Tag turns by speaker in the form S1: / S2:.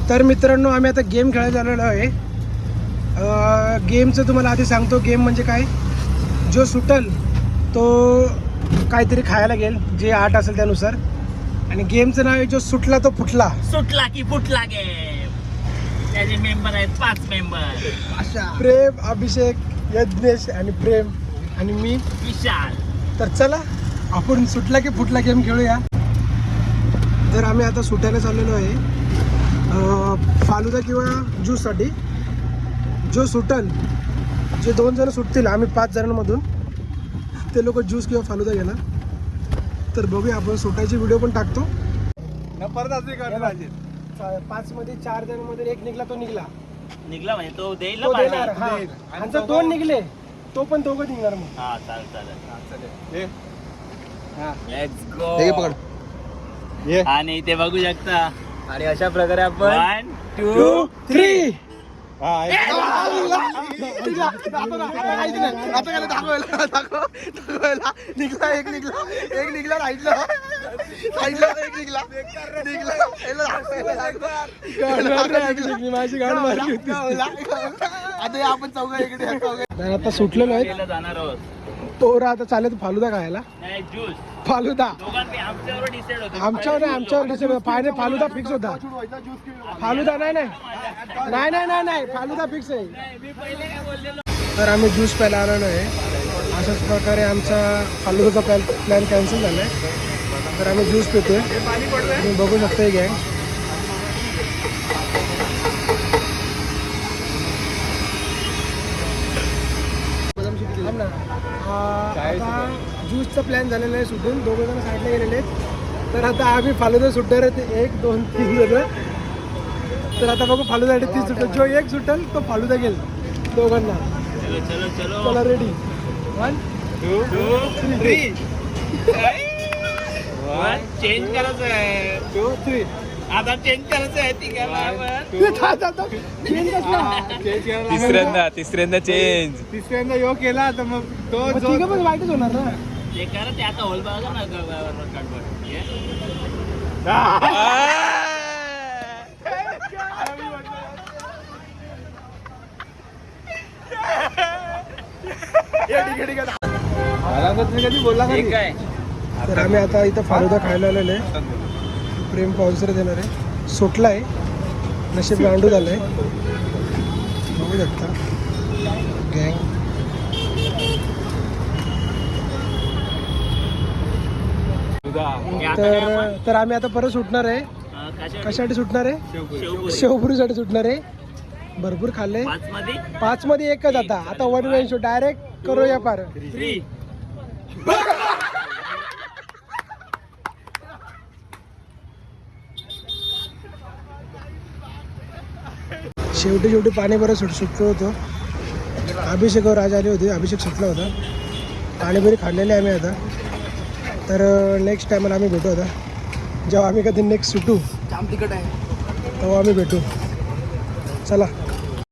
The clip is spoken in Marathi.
S1: तर मित्रांनो आम्ही आता गेम खेळायला आलेलो आहे. गेमचं तुम्हाला आधी सांगतो. गेम म्हणजे काय, जो सुटल तो काहीतरी खायला गेल, जे आठ असेल त्यानुसार. आणि गेमचं नाव आहे जो सुटला तो फुटला.
S2: सुटला की फुटला गेम. त्याचे मेंबर आहेत 5 मेंबर.
S1: प्रेम, अभिषेक, यज्ञेश आणि प्रेम आणि मी
S2: विशाल.
S1: तर चला आपण सुटला की फुटला गेम खेळूया. तर आम्ही आता सुटायला चाललेलो आहे फालुदा किंवा ज्यूससाठी. जो सुटल, जे 2 जण सुटतील, आम्ही 5 जणांमधून, ते लोक ज्यूस किंवा फालुदा घेणार. तर बघूया, आपण सुटायची व्हिडिओ पण टाकतो.
S3: परत असे करत पाहिजे.
S1: 5 मध्ये 4 जणांमध्ये 1 निघला तो निघला.
S2: निघला म्हणजे तो देईल
S1: तो
S2: ना
S1: देणार.
S2: पार्टी.
S1: हा. आणि जर 2 निघले तो पण दोघं निघणार मग.
S2: हा चालेल.
S1: हा.
S2: Let's go.
S3: हे पकड. ये.
S2: आणि इथे बघू शकता.
S3: आणि अशा प्रकारे आपण
S2: 1 2
S1: 2 3
S3: दाखवायला निघला. एक निघला राहिला.
S1: माझी गाडी मारली होती.
S3: आता आपण चौघा इकडे
S1: नाही, आता सुटलेलो आहे.
S2: गेला जाणार आहोत.
S1: तो आता चालेल फालुदा खायला.
S2: नाही ज्यूस
S1: फालुदा
S2: दोघांनी आमच्यावर डिसाइड होतं.
S1: आमच्यावर फायनल फालुदा फिक्स होता. फालुदा नाही फालुदा फिक्स आहे.
S2: मी पहिले काय बोललेलो.
S1: तर आम्ही ज्यूस प्यायला आलेलो आहे. अशाच प्रकारे आमचा फालुदाचा प्लॅन कॅन्सल झाला आहे. तर आम्ही ज्यूस पितोय. तुम्ही बघू शकता ही गँग. आता ज्यूसचा प्लॅन झालेला आहे सुटून. 2 जण साईडला गेलेले आहेत. तर आता आम्ही फालुदा सुटणार आहे. 1 2 3 जण. तर आता बघू फालुदा 30 सुटेल. जो 1 सुटेल तो फालुदा गेल दोघांना.
S2: चलो
S1: चला रेडी. 1
S2: 2 3 चेंज करायचं आहे.
S1: 2 3
S2: आता चेंज करायचं आहे. ती काय
S3: तिसऱ्यांदा चेंज. तिसऱ्यांदा योग केला तर मग तो
S1: ठीक पण वाईटच होणार ना.
S2: ते करा. ते आता होल बघा ना कार्डवर.
S3: कधी बोलला का
S2: ठीक आहे.
S1: तर आम्ही आता इथं फालुदा खायला आलेलो आहे. प्रेम पावसर देणार आहे. सुटला आहे. नशीब गांडू झालं आहे. बघू शकता गँग. तर आम्ही आता परत सुटणार आहे. कशासाठी सुटणार आहे? शेवपुरीसाठी सुटणार आहे. भरपूर खाल्ले. 5 मध्ये 1च. आता 1 वे शो डायरेक्ट करूया पार.
S2: 3
S1: शेवटी पाणी बरं सुटलं होतं. अभिषेकावर आज आली होती. अभिषेक सुटला होता. पाणी बरी खाल्लेले आम्ही आता. तर नेक्स्ट टायमाला आम्ही भेटू. आता जेव्हा आम्ही कधी नेक्स्ट सुटू
S3: जाम तिकट आहे.
S1: तेव्हा आम्ही भेटू. चला.